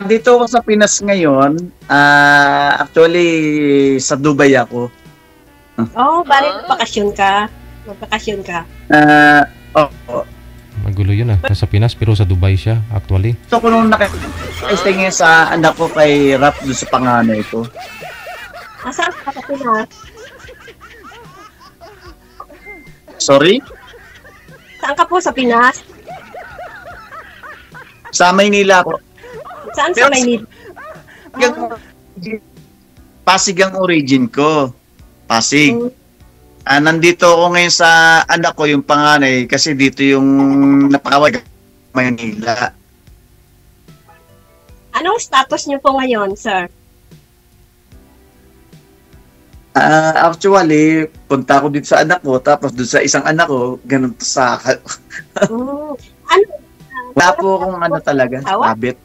Dito ako sa Pinas ngayon. Actually, sa Dubai ako. Oh, bali bakasyon ka. Magbakasyon ka. Oo. Magulo yun ah. Nasa Pinas pero sa Dubai siya actually. So kung nung nakistingin sa anak ko kay Rap doon sa panganay ko. Saan ka sa Pinas? Sorry? Saan ka po sa Pinas? Sa Maynila ako. Saan sa Maynila? Pasig ang origin ko. Pasig. Nandito ako ngayon sa anak ko, yung panganay, kasi dito yung napakawag Maynila. Anong status niyo po ngayon, sir? Actually, punta ako dito sa anak ko, tapos doon sa isang anak ko, ganun sa... Ano? Wala po akong ano talaga, habit.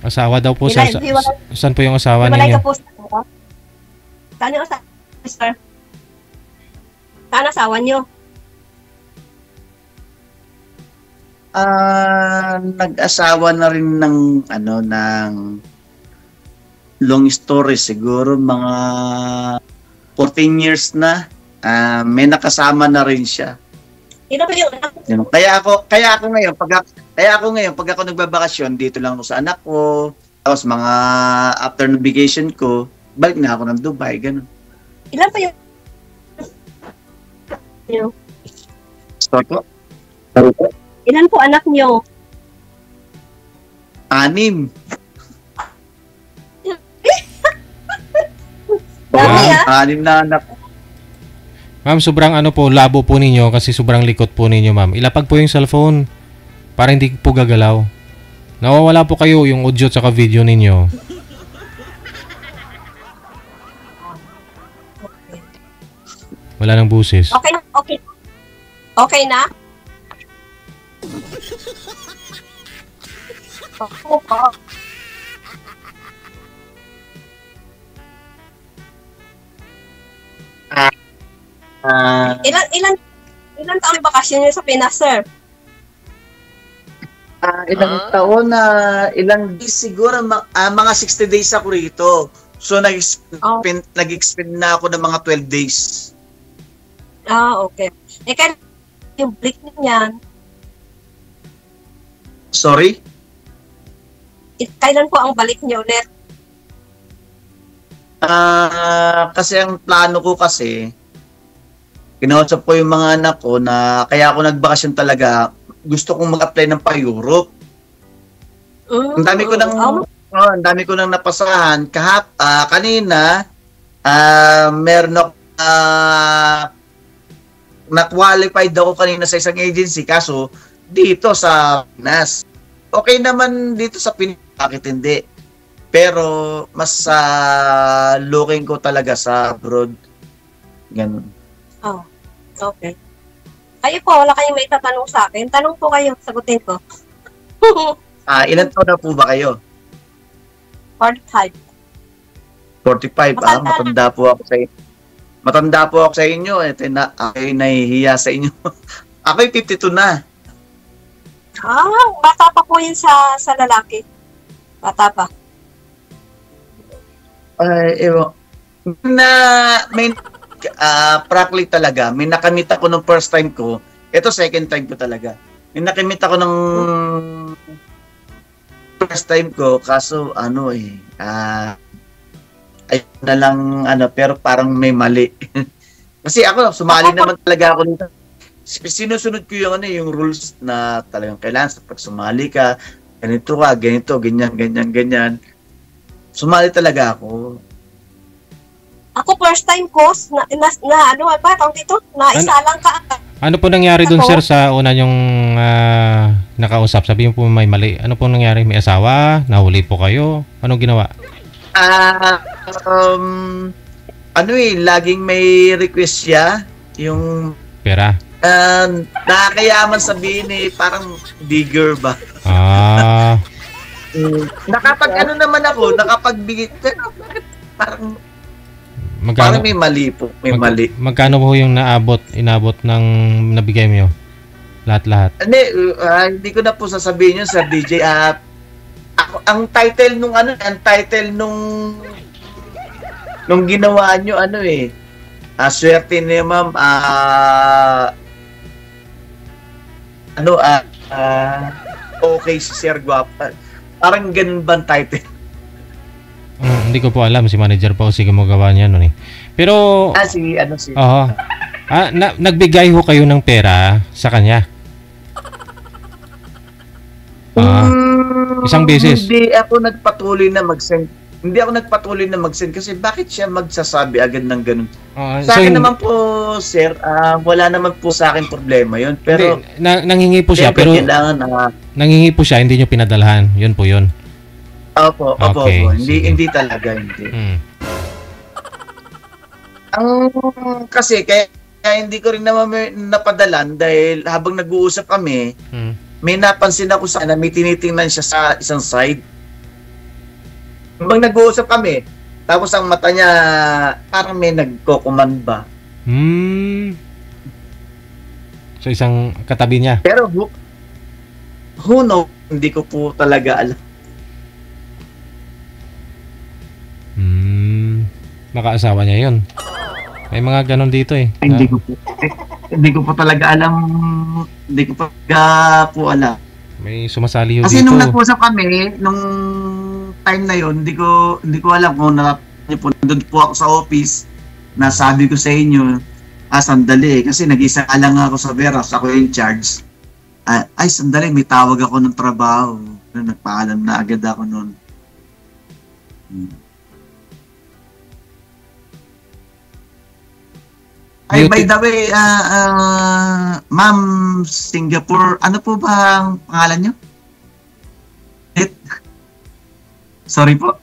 Asawa daw po sir. Saan po yung asawa ninyo? Ka po sa saan yung asawa, sir? Saan asawa niyo? Nag-asawa na rin ng ano ng long story, siguro mga 14 years na. May nakasama na rin siya. Ito ba yung anak? Kaya ako ngayon pag ako nagbabakasyon dito lang ako sa anak ko. Tapos mga after ng vacation ko, balik na ako ng Dubai, ganun. Ilan pa yung Sorry po? Ilan po anak niyo? 6. Dami, 6 na anak. Ma'am, sobrang ano po, labo po ninyo kasi sobrang likot po ninyo, ma'am. Ilapag po yung cellphone para hindi po gagalaw. Nawawala po kayo yung audio at saka video ninyo. Wala nang busis. Okay na, okay. Okay na? Ilan taong bakasyon niyo sa Pinas, sir? Ilang taon na, ilang days siguro, mga 60 days ako rito. So, nag-expend na ako ng mga 12 days. Okay. Kaya yung break niyan, sorry? Kailan po ang balik niyo ulit? Kasi ang plano ko kasi, kinausap ko yung mga anak ko na kaya ako nagbakasyon talaga, gusto kong mag-apply ng pa-Europe. Ang dami ko nang napasahan. Kanina, meron ako na-qualified ako kanina sa isang agency, kaso dito sa Pinas. Okay naman dito sa Pinas, bakit hindi? Pero mas looking ko talaga sa abroad. Ganun. Okay. Kayo po, wala kayong may tatanong sa akin. Tanong po kayo, sagutin ko. Ilan taon na po ba kayo? 45. 45, matanda po ako sa inyo. Matanda po ako sa inyo. Ako'y nahihiya sa inyo. Ako'y 52 na. Bata pa po yun sa lalaki. Bata pa. May practically talaga, may nakamit ako nung first time ko. Ito second time ko talaga. May nakamit ako nung first time ko, kaso ay na lang pero parang may mali. Kasi ako sumali naman talaga ako dito. Sinusunod ko yung rules na talagang kailangan sa pag sumali ka, ganito ka, ganito, ganyan. Sumali talaga ako. Ako first time ko naisalang ka. Ano po nangyari dun, sir, sa una yung nakausap? Sabi mo po may mali. Ano po nangyari? May asawa? Nahuli po kayo? Anong ginawa? Laging may request siya. Yung pera? Nakakayaman sabihin parang digger ba? Nakapagbigit. Pero parang may mali po. May mali. Magkano po yung inabot ng nabigay mo? Lahat-lahat. Hindi ko na po sasabihin yun, Sir DJ. Ang title nung ginawa nyo, swerte niya, ma'am, okay si Sir Guapa. Parang ganun bang title? Hindi ko po alam, si Manager po kasi gumagawa niya nun eh. Pero Oo. Nagbigay ho kayo ng pera sa kanya? Isang beses. Hindi ako nagpatuloy na mag-send kasi bakit siya magsasabi agad ng ganun? Sa akin naman po, sir, wala naman po sa akin problema yun. Pero nanghingi po siya, pero nanghingi po siya, hindi nyo pinadalhan. Yun po yun. Opo. Hindi talaga, hindi. Kasi kaya hindi ko rin naman napadalan dahil habang nag-uusap kami, may napansin ako sana may tinitingnan siya sa isang side. Habang nag-uusap kami, tapos ang mata niya parang may nagko-command ba. So isang katabi niya. Pero who knows, hindi ko po talaga alam. Makaasawa niya yun. May mga ganon dito eh. Hindi ko po talaga alam. Hindi ko po alam. May sumasali kasi dito. Nung nag-usap kami, nung time na yun, hindi ko alam kung nandun po ako sa office. Nasabi ko sa inyo, sandali kasi nag-isa lang ako sa Veras, ako yung charge. Sandali, may tawag ako ng trabaho. Nagpaalam na agad ako noon. By the way, Ma'am Singapore, ano po ba ang pangalan nyo? Sorry po.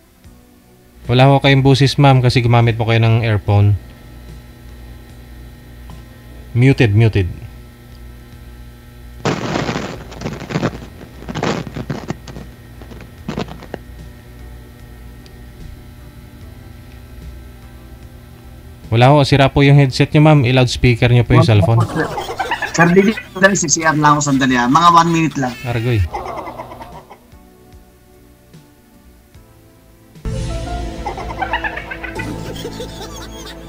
Wala ko kayong busis, ma'am, kasi gumamit po kayo ng earphone. Muted. Wala ho, sira po yung headset nyo, ma'am. I-loudspeaker nyo po yung cellphone. Sir, sandali, CCR lang ako sandali. Mga 1 minute lang. Argoy.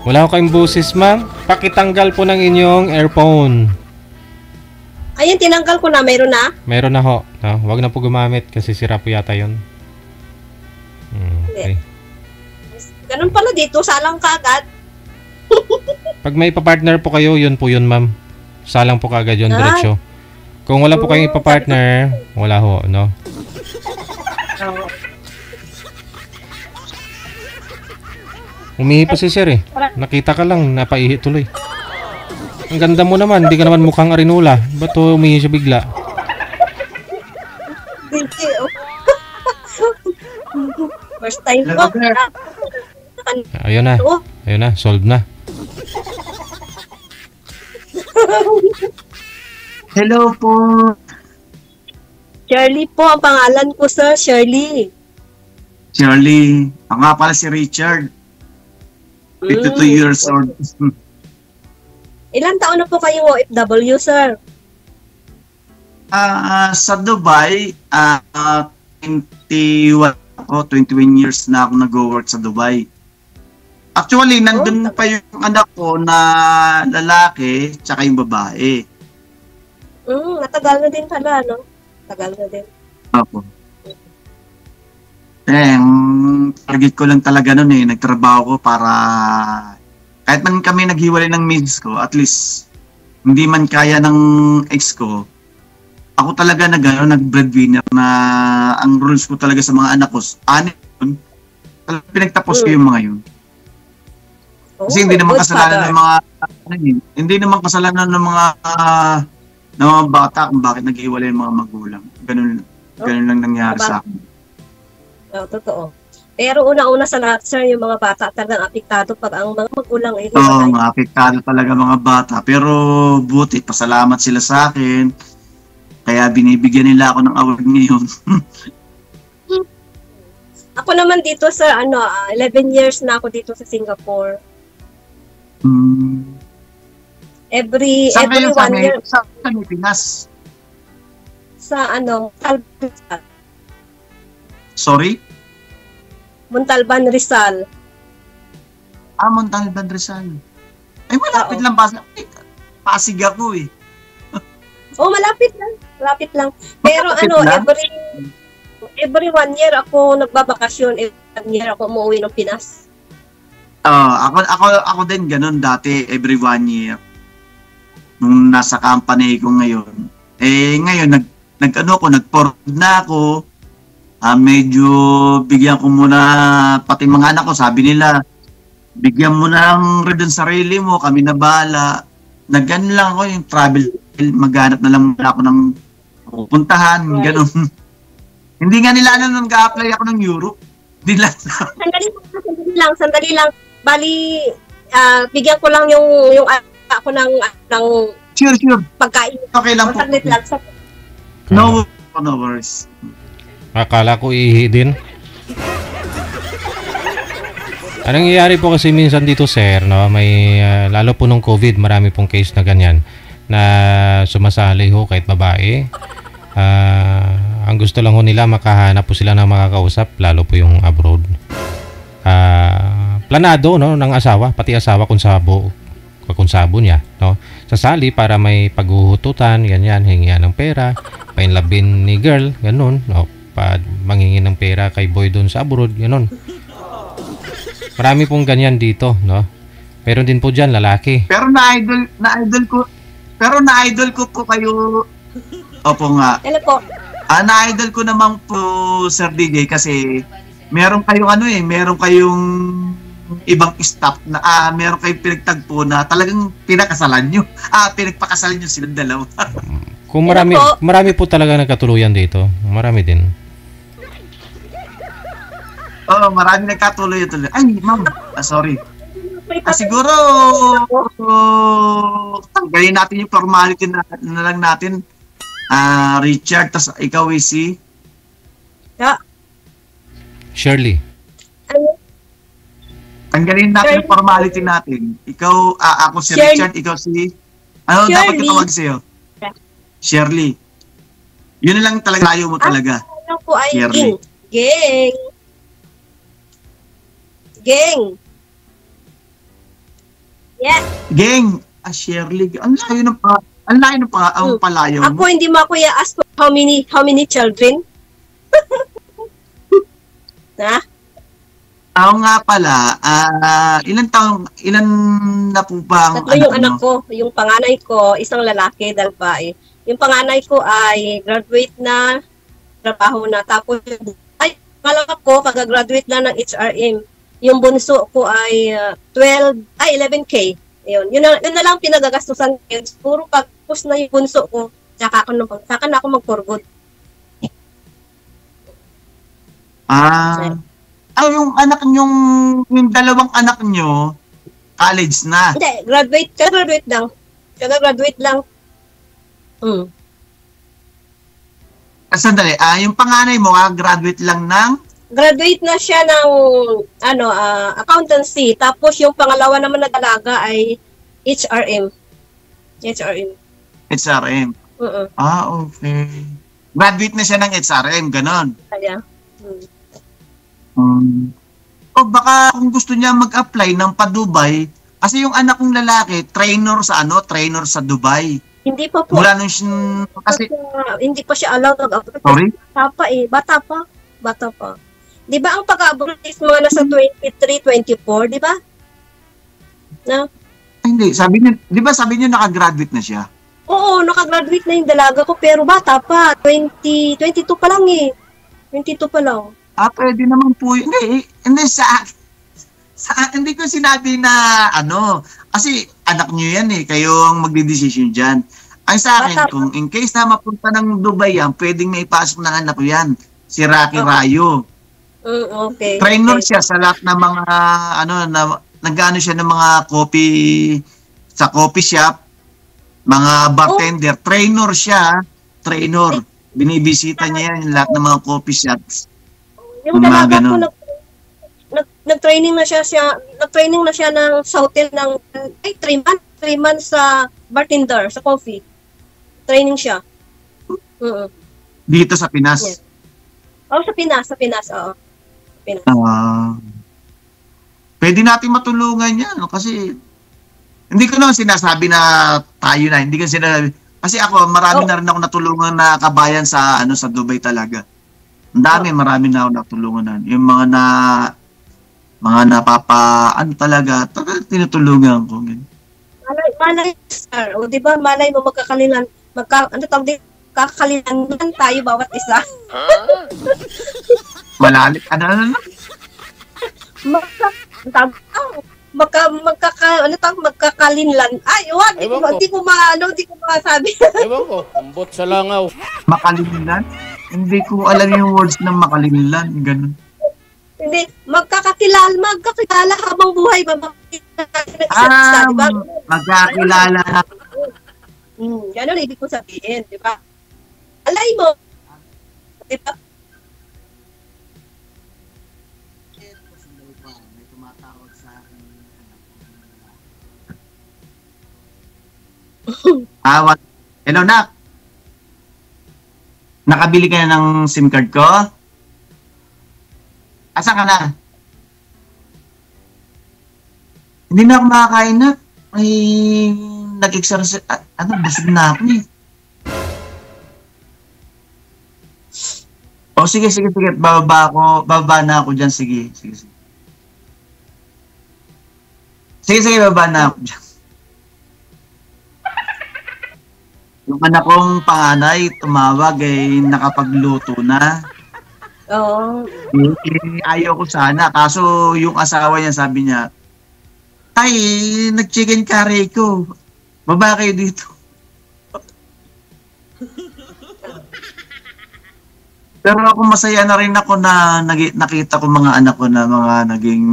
Wala ko kayong busis, ma'am. Pakitanggal po ng inyong earphone. Ayun, tinanggal ko na. Mayroon na? Meron na ho. Huwag na po gumamit kasi sira po yata yun. Okay. Ganun pala dito. Salang ka agad. Pag may ipapartner po kayo, yun po yun, ma'am. Salang po kagad yun, diretsyo. Kung wala po kayong ipapartner, wala ho, no? Umihi pa si sir eh. Nakita ka lang, napaihi tuloy. Ang ganda mo naman, hindi ka naman mukhang arinula. Ba't to umihi siya bigla? First time ko. Ayun na, solved na. Hello po. Shirley po ang pangalan ko, sir. Shirley. Ako nga pala si Richard. 52 years old. Ilan taon na po kayong OFW, sir? Sa Dubai, 21 years na ako nag-work sa Dubai. Actually, nandun pa yung anak ko na lalaki tsaka yung babae. Matagal na din pala, no? Tagal na din. Opo. Ang target ko lang talaga nun nagtrabaho ko para kahit man kami naghiwalay ng miss ko, at least hindi man kaya ng ex ko, ako talaga nag-breadwinner na ang rules ko talaga sa mga anak ko, pinagtapos ko yung mga yun. Kasi hindi naman kasalanan ng mga bata kung bakit naghiwalay yung mga magulang. Ganun lang nangyari sa akin. Totoo. Pero una-una sa lahat, sir, yung mga bata talagang apektado pag ang mga magulang ay Oo, apektado talaga mga bata. Pero buti, pasalamat sila sa akin. Kaya binibigyan nila ako ng award ngayon. Ako naman dito, sir, 11 years na ako dito sa Singapore. Every Saan kayo 1 year sa Pinas? sa Sorry? Montalban, Rizal. Montalban, Rizal. Ay, malapit Oo. lang. Pasig ako eh. Oh, malapit lang. Malapit lang. Pero Malapit ano, lang? every 1 year ako nagbabakasyon. Every 1 year ako umuwi ng Pinas. Ako din ganun dati, every 1 year. Nung nasa company ko ngayon. Ngayon, nag-forward na ako. Medyo bigyan ko muna, pati mga anak ko, sabi nila, bigyan mo na ng rin sarili mo, kami na bahala. Nag-ano lang ako yung travel, maghanap na lang ako ng pupuntahan, Right. ganun. Hindi nga nila nung nag-a-apply ako ng Europe. Sandali lang. Bali, bigyan ko lang yung ako ng Sure. pagkain. Okay lang po. Saglit lang. No worries. Akala ko ihi din. Anong nangyayari po kasi minsan dito, sir, no? May lalo po nung COVID, marami pong case na ganyan na sumasali ho kahit babae. Ang gusto lang ho nila, makahanap po sila ng makakausap, lalo po yung abroad. Planado, no, ng asawa, pati asawa kung sabo niya, no? Sasali para may paghuhututan, ganyan, hingian ng pera, painlabin ni girl, ganun, no? Manghingi ng pera kay boy doon sa abroad, ganun. Marami pong ganyan dito, no? Meron din po diyan lalaki. Pero na-idol ko po kayo. Opo nga. Ano po? Na-idol ko naman po, Sir DJ, kasi meron kayong ibang staff na meron kayong pinagtagpo na talagang pinakasalan nyo. Pinagpakasalan nyo silang dalawa. Kung marami po talaga nagkatuluyan dito. Marami din. Oo, marami nagkatuloy. Ay, ma'am, sorry. Siguro, tanggalin natin yung formality na lang natin. Richard, tas ikaw, Isi. Shirley. Tanggalin natin yung formality natin. Ikaw, ako si Richard, ikaw si... Ano dapat katawag sa'yo? Shirley. Yun na lang talaga tayo mo talaga. Ano po ay Shirley. Geng. Yeah. Geng. Shirley. Ang layo ng palayo mo. Ako hindi mo ako i-ask how many children? Na? Ako nga pala, ilan na po ba ang Tatlo yung anak ko. Yung panganay ko, isang lalaki, dalawa eh. Yung panganay ko ay graduate na, trabaho na. Tapos yung pangalawa ko, kagagraduate na ng HRM. Yung bunso ko ay 11K. Yun na lang pinagagastusan ko. Puro pagpus na yung bunso ko, saka na ako mag-forgood. Yung anak yung dalawang anak nyo, college na. Hindi, Kagagraduate lang. Sandali, yung panganay mo, graduate lang ng? Graduate na siya ng accountancy. Tapos yung pangalawa naman na dalaga ay HRM. HRM. Okay. Graduate na siya ng HRM, ganon. Kaya. O baka kung gusto niya mag-apply ng pa-Dubai, kasi yung anak kong lalaki, trainer sa Dubai. Hindi pa po. Mula nung kasi hindi pa siya allowed mag-apply. Sorry? Bata pa. Di ba ang pag-abroad is mga nasa 23, 24, di ba? No? Hindi, di ba sabi niyo nakagraduate na siya? Oo, nakagraduate na yung dalaga ko, pero bata pa. 22 pa lang eh. 22 pa lang. Pwede naman po. Hindi hindi ko sinabi na kasi anak niyo yan eh, kayo ang magdidesisyon dyan. Ang sa akin, kung in case na mapunta ng Dubai yan, pwedeng may ipasok ng anak ko yan, si Rocky Rayo. Okay. Trainer siya sa lahat ng mga, nag-ano siya ng mga sa coffee shop, mga bartender. Trainer siya, binibisita niya yan, lahat ng mga coffee shops. Yung dalaga ko, nag-training na siya ng sa hotel ng 3 months. 3 months sa bartender, sa coffee. Training siya. Dito sa Pinas. Yes. Sa Pinas, oo. Pinas. Pwede natin matulungan yan, no? Kasi hindi ko naman sinasabi na tayo na, hindi ko sinasabi. Kasi ako, marami na rin ako natulungan na kabayan sa sa Dubai talaga. Ang dami, marami na ako natulungan na. Yung mga talaga tinutulungan ko. Malay, sir. O, di ba, malay mo kakalilangan tayo bawat isa. Malalit. Magkakalinlan. Ay, wag, hindi ko masabi. Ewan ko, ambot sa langaw. Makalinlan? Hindi ko alam yung words ng makalinlan. Ganun. Hindi, magkakilala habang buhay. Diba? Magkakilala. Ganun, ibig ko sabihin, di ba? Alay mo. Di ba? Hello, Nak. Nakabili ka na ng SIM card ko? Asa ka na? Hindi na ako makakain na. Ay, nag-exercise. Busog na ako eh. Sige. Bababa na ako dyan. Sige. Sige, bababa na ako dyan. Yung anak kong panganay, tumawag nakapagluto na. Oo. Ayaw ko sana. Kaso yung asawa niya sabi niya, Tay, nag-chicken curry ko. Baba kayo dito. Pero ako masaya na rin ako na nakita ko mga anak ko na mga naging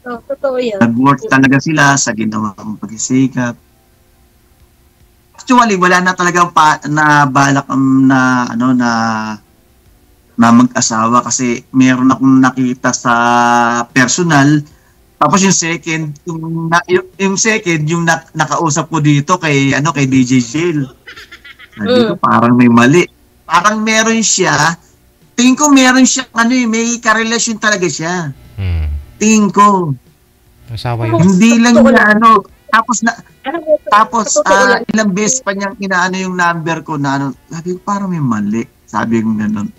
totoo yan. nag-work talaga sila sa ginawa kong pagsisikap. Actually, wala na talagang na balak na mag-asawa kasi meron akong nakita sa personal. Tapos yung second, yung nakausap ko dito kay DJ Jill. Sabi ko, parang may mali. Parang meron siya. Tingin ko meron siya, may karelasyon talaga siya. Tingin ko. Asawa yun. Hindi lang niya Tapos ilang beses pa niyang inaano yung number ko na sabi ko parang may mali. Sabi ko gano'n.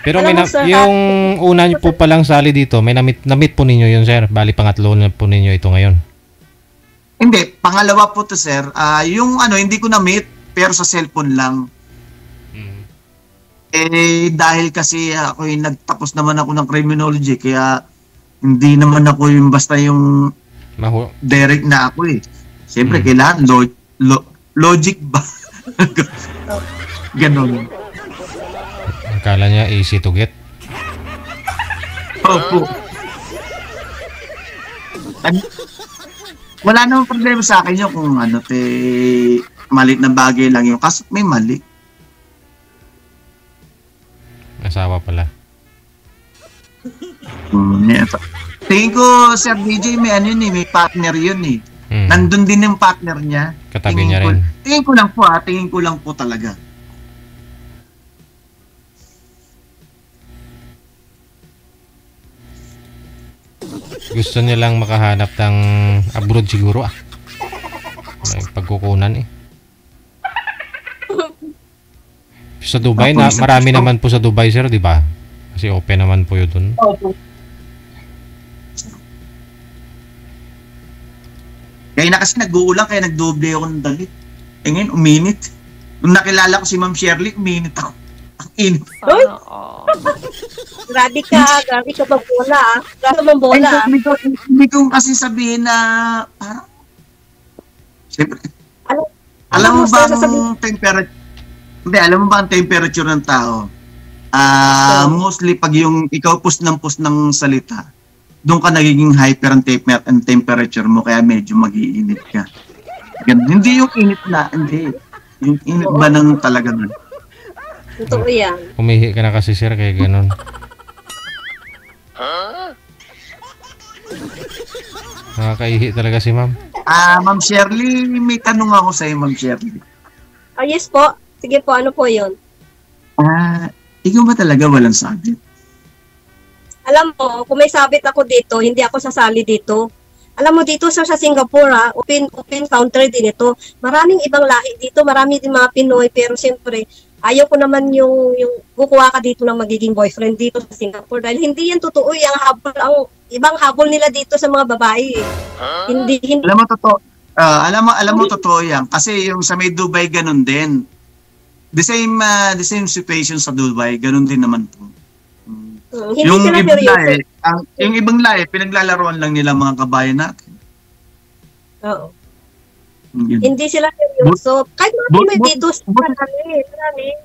Pero yung una niyo po palang sali dito, may na-meet po ninyo yun, sir. Bali, pangatlo na po ninyo ito ngayon. Hindi, pangalawa po to, sir. Yung hindi ko na-meet, pero sa cellphone lang. Dahil kasi ako nagtapos naman ako ng criminology, kaya hindi naman ako yung basta yung direct na ako eh. Siyempre, kailangan logic ba? Ganon. Akala niya easy to get. Opo. Wala namang problema sa akin yun kung malit na bagay lang yun. Kasi may mali. Asawa pala. Tingin ko, Sir DJ, may partner yun eh. Nandun din yung partner niya. Katabi niya rin. Tingin ko lang po talaga. Gusto nilang makahanap ng abroad siguro May pagkukunan eh. Sa Dubai, marami naman po sa Dubai, sir, di ba? Kasi open naman po yun dun. Opo. Kaya na kasi nag-uulang, kaya nag-doble ako ng dalit. Ngayon, uminit. Nung nakilala ko si Ma'am Shirley, uminit ako. Ang init. Grabe ka magbola Grabe ka magbola Hindi ko kasi sabihin na parang siyempre alam mo ba ang temperature? Hindi, alam mo ba ang temperature ng tao? Mostly pag yung ikaw pus ng salita, doon ka nagiging hyper ang temperature mo, kaya medyo mag-iinit ka. Hindi yung init na, hindi. Yung init ba ng talaga nun? Totoo yan. Umihi ka na kasi, sir, kaya ganun. Nakakaihi talaga si ma'am. Ma'am Shirley, may tanong ako sa iyo, Ma'am Shirley. Yes po. Sige po, ano po yun? Ikaw ba talaga walang sabit? Alam mo, kung may sabit ako dito, hindi ako sasali dito. Alam mo, dito sa Singapore, open country din ito. Maraming ibang lahi dito, marami din mga Pinoy, pero siyempre, ayaw ko naman yung kukuha ka dito ng magiging boyfriend dito sa Singapore dahil hindi yan totoo. Ang ibang habol nila dito sa mga babae. Hindi. Alam mo, totoo. Alam mo, totoo yan. Kasi yung sa may Dubai, ganun din. The same situation sa Dubai, ganun din naman po. Hindi Yung sila ibang seryoso. lahi, yung ibang lahi, pinaglalaroan lang nila mga kabayan natin. Oo. Yun. Hindi sila seryoso. Kahit mga Pinoy dito,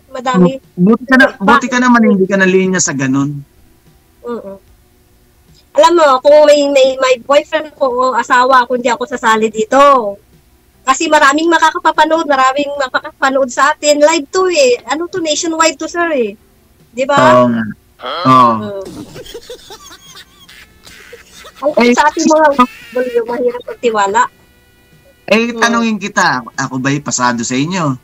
madami. Buti ka naman, hindi ka nalinya sa ganun. Oo. Alam mo, kung may boyfriend ko o asawa, kung hindi ako sasali dito. Kasi maraming makakapanood sa atin. Live to eh. Ano to, nationwide to, sir eh. Di ba? Oo nga. Oo. Ang sa ating mga mahirap magtiwala. Tanungin kita, ako ba'y pasado sa inyo?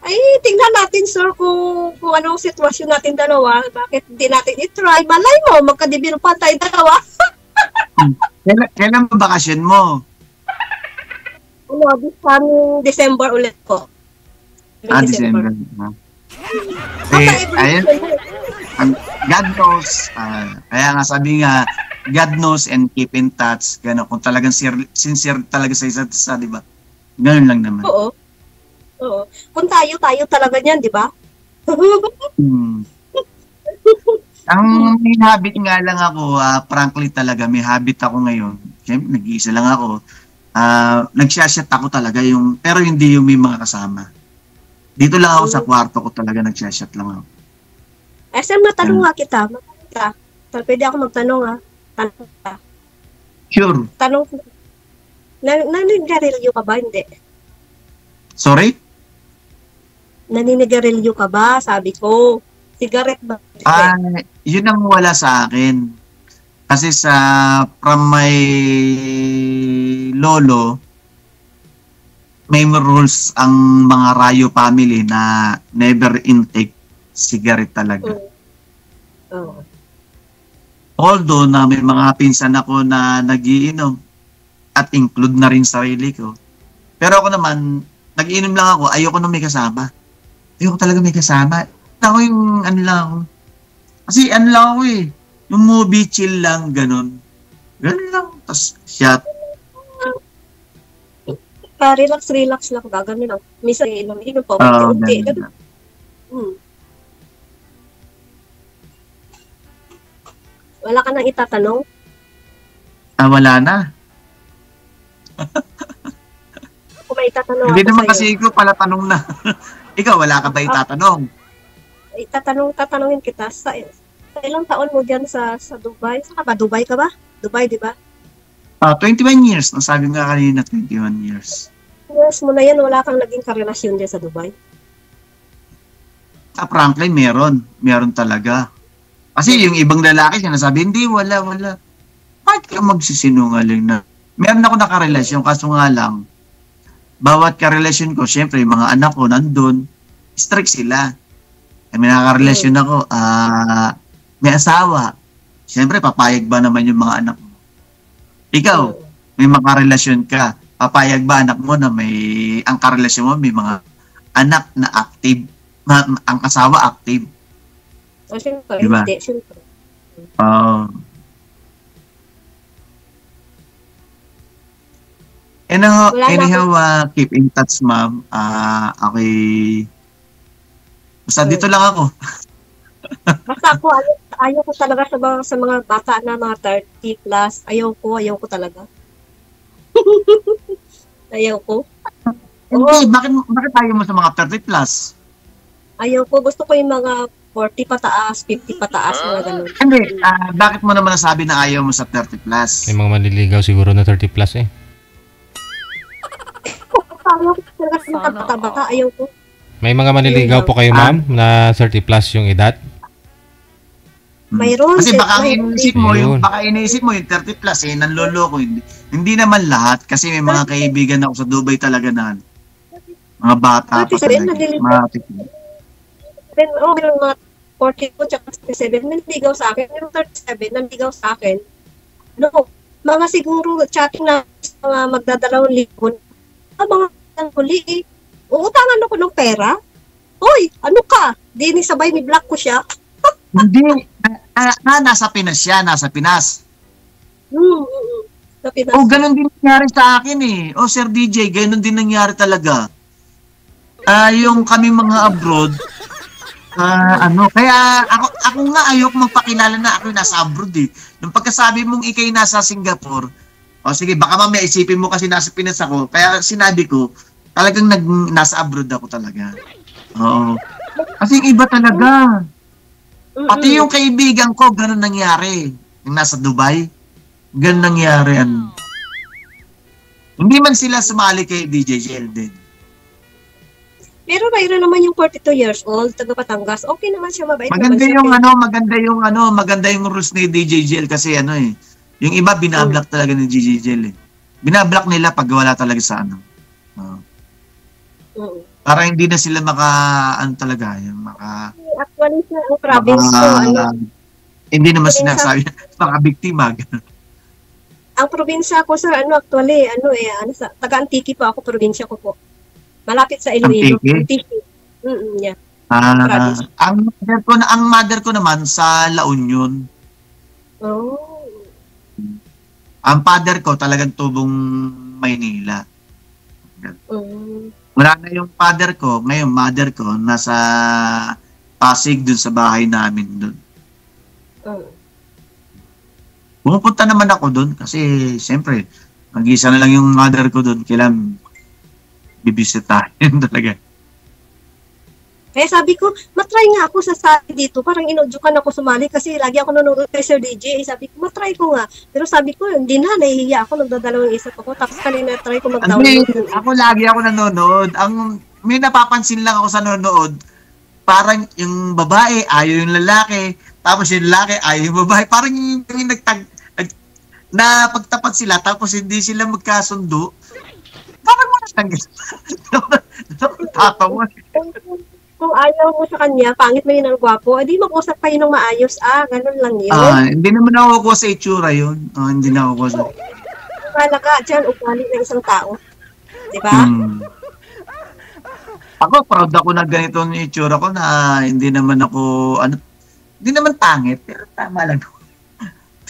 Ay, tingnan natin, sir, kung anong sitwasyon natin dalawa. Bakit hindi natin i-try? Malay mo, magkadibiro pa tayo dalawa. Kailan ba bakasyon mo? This coming December ulit po. December. Ayun. God knows. Kaya nga sabi nga, God knows and keep in touch. Gano'n, kung talagang sincere talaga sa isa't isa, di ba? Gano'n lang naman. Oo. Kung tayo talaga niyan, di ba? Ang may habit nga lang ako, frankly talaga, may habit ako ngayon. Siyempre, nag-iisa lang ako. Nagsiasyat ako talaga, pero hindi yung may mga kasama. Dito lang ako sa kwarto ko talaga nagsiasyat lang ako. Sir, matanong nga kita. Pwede ako magtanong Tanong ka. Sure. Tanong ko. Naninigarilyo ka ba? Hindi. Sorry? Naninigarilyo ka ba? Sabi ko. Cigarette ba? Yun ang wala sa akin. Kasi from my lolo, may rules ang mga Rayo family na never intake cigarette talaga. Oo. Although na may mga pinsan ako na nagiinom at include na rin sarili ko. Pero ako naman, nagiinom lang ako, ayoko na may kasama. Ayoko talaga may kasama. Ako yung lang ako. Kasi lang ako eh. Yung movie chill lang, ganun. Ganun lang. Tapos shot. Relax lang. Gagano lang. Minsan inom pa. Unti-unti. Wala ka nang itatanong? Wala na. Kung may itatanong Hindi ako naman sa'yo. kasi ikaw pala tanong na. Ikaw, wala ka ba itatanong? Tatanungin kita. Sa ilang taon mo dyan sa Dubai? Saka ba? Dubai ka ba? Dubai, di ba? 21 years. Nasabi nga kanina, 21 years. Years mo na yan, wala kang naging karelasyon dyan sa Dubai? Frankly, meron. Meron talaga. Kasi yung ibang lalaki, sinasabi, hindi, wala. Bakit ka magsisinungaling na? Meron ako nakarelasyon, kaso nga lang, bawat karelasyon ko, syempre, yung mga anak ko nandun, strict sila. May nakarelasyon ako, may asawa. Syempre, papayag ba naman yung mga anak mo? Ikaw, may makarelasyon ka, papayag ba anak mo na ang karelasyon mo, may mga anak na active, ang asawa active? Siyempre, diba? Hindi, siyempre. Anyhow, keep in touch, ma'am. Okay. Basta dito lang ako. Basta ako, ayaw ko talaga sa mga bata na mga 30 plus. Ayaw ko talaga. Ayaw ko. Hindi, bakit tayo mo sa mga 30 plus? Ayaw ko. Gusto ko yung mga 40 pataas, 50 pataas, mga ganun. Hindi, bakit mo naman nasabi na ayaw mo sa 30 plus? May mga manliligaw siguro na 30 plus eh. Ayaw ko talaga sa mga bata-bata. Ayaw ko. May mga manliligaw po kayo, ma'am, na 30 plus yung edad? Mayroon. Kasi baka Ayun. iniisip mo yung 30 plus nanloloko. Hindi naman lahat kasi may mga kaibigan ako sa Dubai talaga na mga bata pa 37 talaga. Then, meron mga 42 tsaka 67 nanligaw sa akin. Meron 37 nanligaw sa akin. No, mga siguro chatting na mga magdadalawang libo. Mga huli eh. Uutangan ako ng pera. Hoy, ano ka? Di ni sabay ni block ko siya. Hindi. Nasa Pinas siya. Nasa Pinas. Sa Pinas. Ganun din nangyari sa akin eh. Sir DJ, ganun din nangyari talaga. Yung kami mga abroad, kaya ako nga ayoko magpakilala na ako nasa abroad eh. Nung pagkasabi mong ikay nasa Singapore, sige, baka mamaya isipin mo kasi nasa Pinas ako. Kaya sinabi ko, talagang nasa abroad ako talaga. Oo. Kasi iba talaga. Pati yung kaibigan ko, ganun nangyari. Yung nasa Dubai, ganun nangyari. Hindi man sila sumali kay DJ Sheldon. Pero mayroon naman yung 42 years old, taga Batangas. Okay naman siya, mabait Maganda naman siya. maganda yung rules ni DJ Jel kasi yung iba binablock talaga ni DJ Jel eh. Binablock nila pag wala talaga sa para hindi na sila talaga, yung Actually, sa ang province ko, hindi naman sinasabi mga biktima. Ang probinsya ko, sir, actually, taga Antique pa ako, probinsya ko po. Malapit sa Iloilo. Antique? Yeah. Ang mother ko naman sa La Union. Oh. Ang father ko talagang tubong Maynila. Wala na yung father ko, ngayon mother ko nasa Pasig dun sa bahay namin dun. Pumupunta naman ako dun kasi siyempre mag-isa na lang yung mother ko dun, kailan bibisitahin talaga. Kaya sabi ko, matry nga ako sa sali dito. Parang inudyukan ako sumali kasi lagi ako nanonood kay Sir DJ. Sabi ko, matry ko nga. Pero sabi ko, hindi na, nahihiya ako. Nagdadalawang isip ako. Tapos kanina try ko mag-download. Lagi ako nanonood. May napapansin lang ako sa nanonood. Parang yung babae, ayaw yung lalaki. Tapos yung lalaki, ayaw yung babae. Parang yung na pagtapat sila, tapos hindi sila magkasundo. Parang mo na tatawa. Kung ayaw mo sa kanya, pangit mo yun ang gwapo, edi mag-usap kayo ng maayos. Ganun lang yun. Hindi naman ako sa itsura yun. Hindi na ako sa... Malaga, dyan, ugali ng isang tao. Diba? Ako, proud ako na ganito yung itsura ko na hindi naman ako, hindi naman pangit, pero tama lang.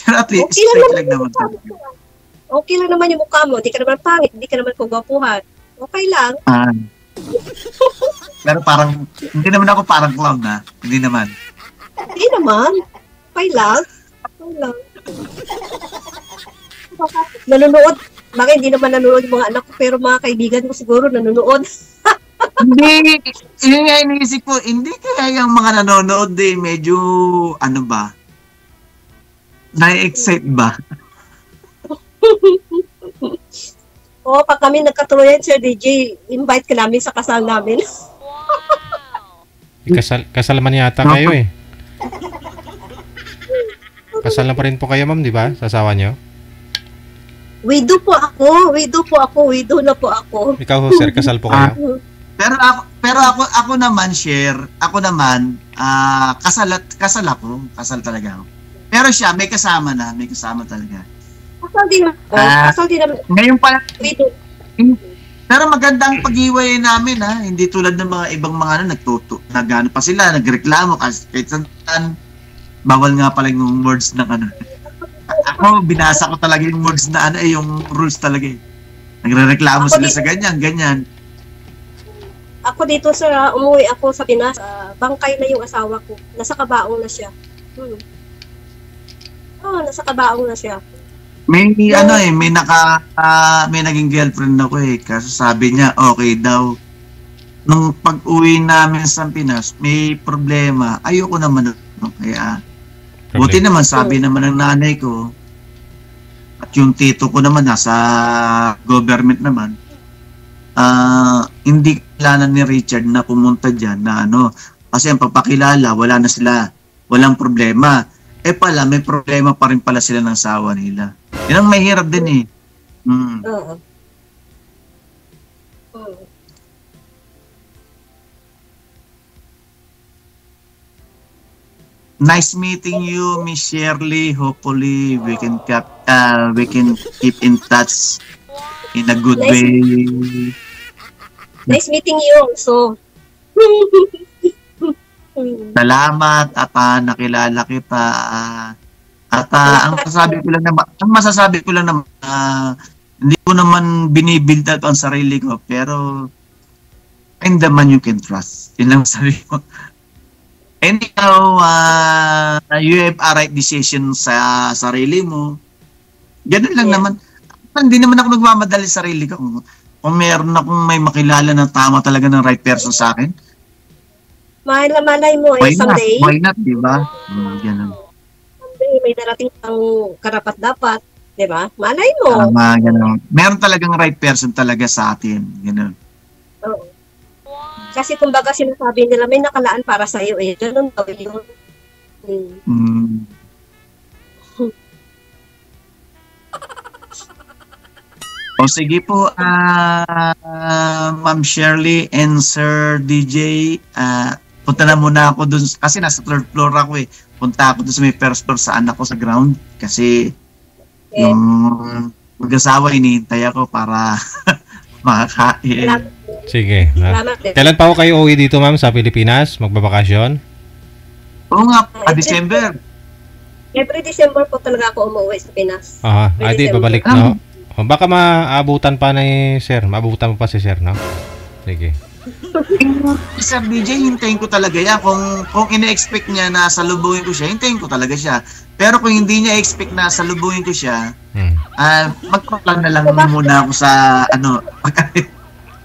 Pero at least, okay straight lang naman. Okay lang naman yung mukha mo. Hindi ka naman pangit, hindi ka naman kugwapuhan. Okay lang. Pero parang, hindi naman ako parang clown na. Hindi naman. Hindi naman. Okay lang. Okay lang. Nanonood. Bakit hindi naman nanonood yung mga anak ko, pero mga kaibigan ko siguro nanonood. Hindi. Yun nga iniisip ko, hindi kaya yung mga nanonood medyo, na-excite ba? Pag kami nagkatuluyan, Sir DJ, invite ka namin sa kasal namin. Kasal man yata kayo eh. Kasal na pa rin po kayo, ma'am, di ba? Sa asawa nyo? Widow na po ako. Ikaw, sir, kasal po kayo? Pero ako naman, kasal ako. Kasal talaga ako. Pero siya, may kasama talaga. Kasal din naman. Ngayon pa, Widow. pero magandang pag-iway namin hindi tulad ng mga ibang mga nagano pa sila, nagreklamo kasi kahit saan bawal nga pala yung words ng Ako, binasa ko talaga yung words na yung rules talaga eh. Nagrereklamo sila sa ganyan. Ako dito umuwi ako sa Pinas, bangkay na yung asawa ko. Nasa kabaong na siya. Nasa kabaong na siya. May may naging girlfriend ako kasi sabi niya okay daw. Nung pag-uwi namin sa Pinas, may problema. Ayoko naman kaya buti naman sabi naman ng nanay ko at yung tito ko naman nasa government naman. Hindi kailangan ni Richard na pumunta diyan na kasi ang pagpakilala wala na sila, walang problema. pala, may problema pa rin pala sila ng asawa nila. Yan ang mahirap din eh. Oo. Nice meeting you, Miss Shirley. Hopefully, we can keep in touch in a good way. Nice meeting you also. Salamat at nakilala kita. At ang masasabi ko lang naman, hindi ko naman binibuild up ang sarili ko, pero I'm the man you can trust. Yun lang sabi ko. Anyhow, you have a right decision sa sarili mo. Ganun lang naman. Hindi naman ako nagmamadali sa sarili ko. Kung meron akong may makilala na tama talaga ng right person sa akin, malay mo someday. Why not, di ba? Ganun. Someday may darating ang karapat-dapat, di ba? Malay mo. Tama, ganun. Meron talagang right person talaga sa atin. Ganun. Oo. Kasi kumbaga sinasabi nila may nakalaan para sa iyo ganun daw yun. O sige po, Ma'am Shirley and Sir DJ, punta na muna ako dun, kasi nasa third floor ako eh. Punta ako dun sa may first floor sa anak ko sa ground, kasi yung mag-asawa hinihintay ako para makakain. Sige. Kailan pa ako kayo uwi dito, ma'am, sa Pilipinas? Magbabakasyon? Oo nga, December. Every December po talaga ako umuwi sa Pinas. Di babalik na. Baka maabutan pa ni Sir. Maabutan mo pa si Sir, no? Sige. Sir DJ, hintayin ko talaga yan. Kung ina-expect niya na salubungin ko siya, hintayin ko talaga siya. Pero kung hindi niya expect na salubungin ko siya, magpa-plan na lang muna ako sa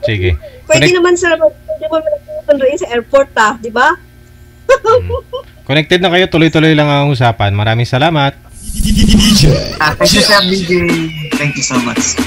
Sige. Pwede naman sir, pwede mo naman sa airport di ba? Connected na kayo, tuloy-tuloy lang ang usapan. Maraming salamat. Thank you, Sir DJ. Thank you so much.